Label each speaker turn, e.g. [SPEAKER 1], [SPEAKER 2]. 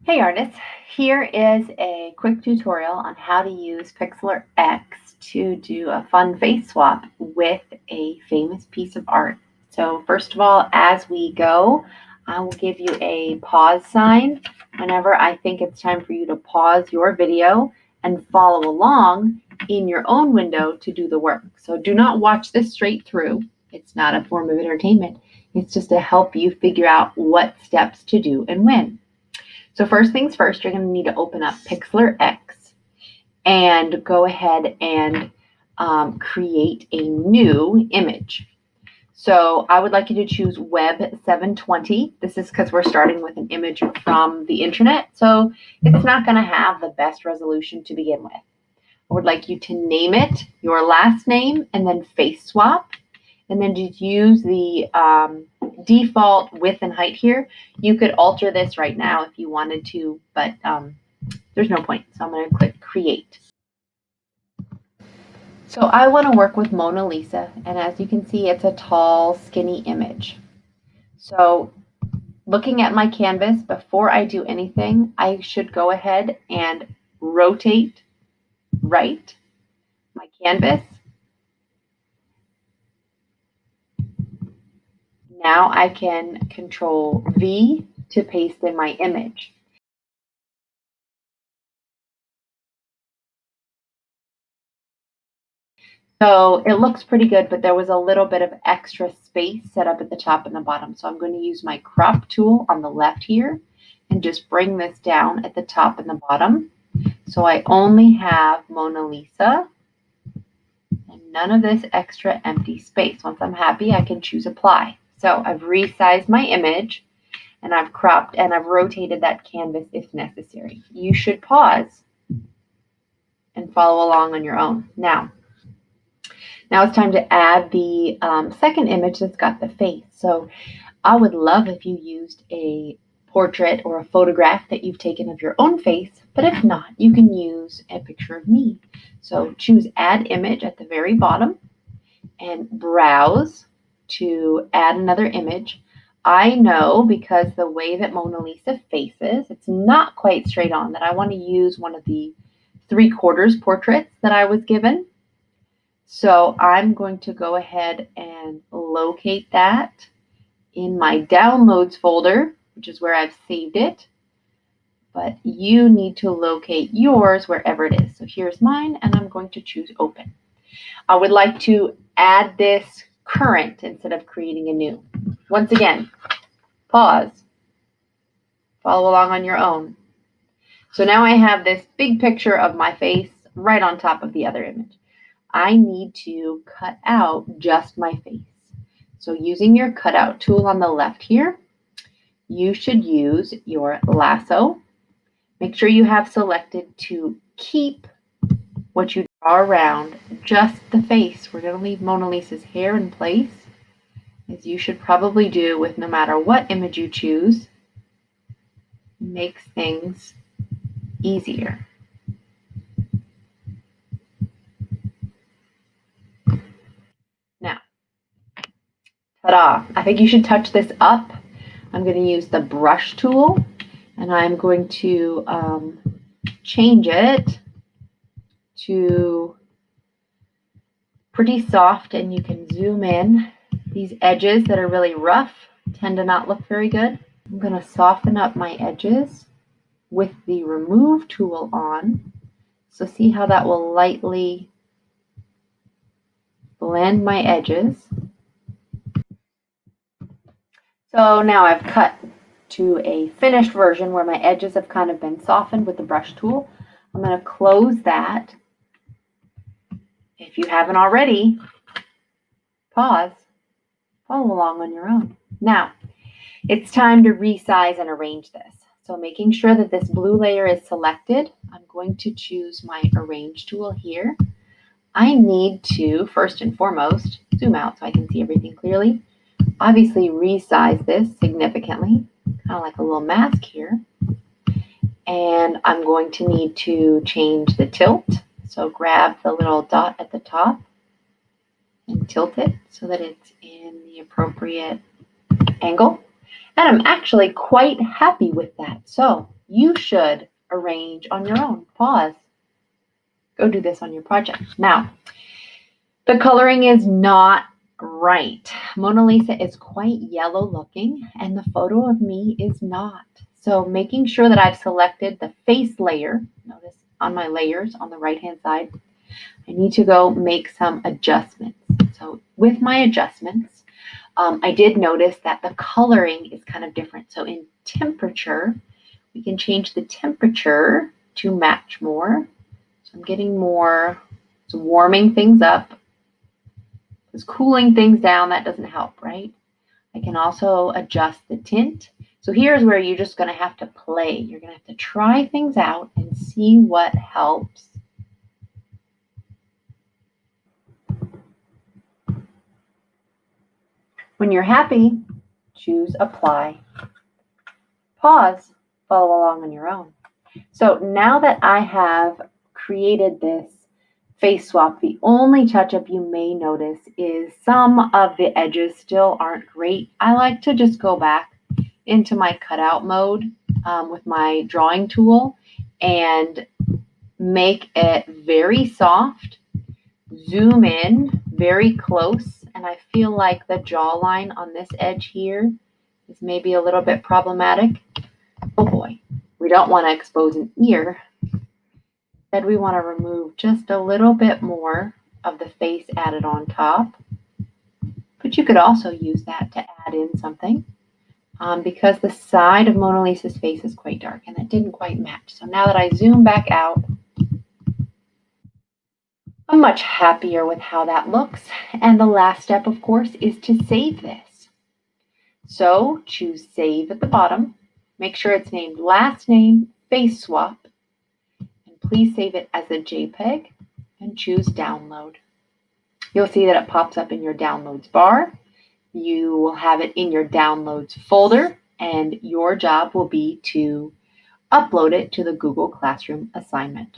[SPEAKER 1] Hey artists, here is a quick tutorial on how to use PIXLR X to do a fun face swap with a famous piece of art. So first of all, as we go, I will give you a pause sign whenever I think it's time for you to pause your video and follow along in your own window to do the work. So do not watch this straight through. It's not a form of entertainment. It's just to help you figure out what steps to do and when. So first things first, you're going to need to open up PIXLR X and go ahead and create a new image. So I would like you to choose Web 720. This is because we're starting with an image from the internet, so it's not going to have the best resolution to begin with. I would like you to name it your last name and then face swap, and then just use the default width and height here. You could alter this right now if you wanted to, but there's no point. So I'm going to click Create. So I want to work with Mona Lisa, and as you can see, it's a tall, skinny image. So looking at my canvas, before I do anything, I should go ahead and rotate right my canvas. Now I can Control V to paste in my image. So it looks pretty good, but there was a little bit of extra space set up at the top and the bottom. So I'm going to use my crop tool on the left here and just bring this down at the top and the bottom. So I only have Mona Lisa and none of this extra empty space. Once I'm happy, I can choose Apply. So I've resized my image and I've cropped and I've rotated that canvas if necessary. You should pause and follow along on your own. Now it's time to add the second image that's got the face. So I would love if you used a portrait or a photograph that you've taken of your own face, but if not, you can use a picture of me. So choose Add Image at the very bottom and browse to add another image. I know because the way that Mona Lisa faces, it's not quite straight on, that I want to use one of the 3/4 portraits that I was given. So I'm going to go ahead and locate that in my Downloads folder, which is where I've saved it. But you need to locate yours wherever it is. So here's mine, and I'm going to choose Open. I would like to add this current instead of creating a new. Once again, pause, follow along on your own. So now I have this big picture of my face right on top of the other image. I need to cut out just my face. So using your cutout tool on the left here, you should use your lasso. Make sure you have selected to keep what you draw around just the face. We're going to leave Mona Lisa's hair in place, as you should probably do with no matter what image you choose. It makes things easier. Now, ta-da! I think you should touch this up. I'm going to use the brush tool, and I'm going to change it to pretty soft, and you can zoom in. These edges that are really rough tend to not look very good. I'm going to soften up my edges with the Remove tool on. So see how that will lightly blend my edges. So now I've cut to a finished version where my edges have kind of been softened with the brush tool. I'm going to close that. If you haven't already, pause, follow along on your own. Now, it's time to resize and arrange this. So making sure that this blue layer is selected, I'm going to choose my Arrange tool here. I need to, first and foremost, zoom out so I can see everything clearly. Obviously resize this significantly, kind of like a little mask here. And I'm going to need to change the tilt. So grab the little dot at the top and tilt it so that it's in the appropriate angle. And I'm actually quite happy with that. So you should arrange on your own. Pause. Go do this on your project. Now, the coloring is not right. Mona Lisa is quite yellow looking and the photo of me is not. So making sure that I've selected the face layer, notice on my layers on the right hand side, I need to go make some adjustments. So with my adjustments, I did notice that the coloring is kind of different. So in temperature, we can change the temperature to match more. So I'm getting more, it's warming things up. Because cooling things down, that doesn't help, right? I can also adjust the tint. So here's where you're just going to have to play. You're going to have to try things out and see what helps. When you're happy, choose apply. Pause, follow along on your own. So now that I have created this face swap, the only touch-up you may notice is some of the edges still aren't great. I like to just go back into my cutout mode with my drawing tool and make it very soft, zoom in very close, and I feel like the jawline on this edge here is maybe a little bit problematic. Oh boy, we don't want to expose an ear. Instead, we want to remove just a little bit more of the face added on top. But you could also use that to add in something because the side of Mona Lisa's face is quite dark and it didn't quite match. So now that I zoom back out, I'm much happier with how that looks. And the last step, of course, is to save this. So choose Save at the bottom. Make sure it's named Last Name Face Swap. Please save it as a JPEG and choose Download. You'll see that it pops up in your Downloads bar. You will have it in your Downloads folder, and your job will be to upload it to the Google Classroom assignment.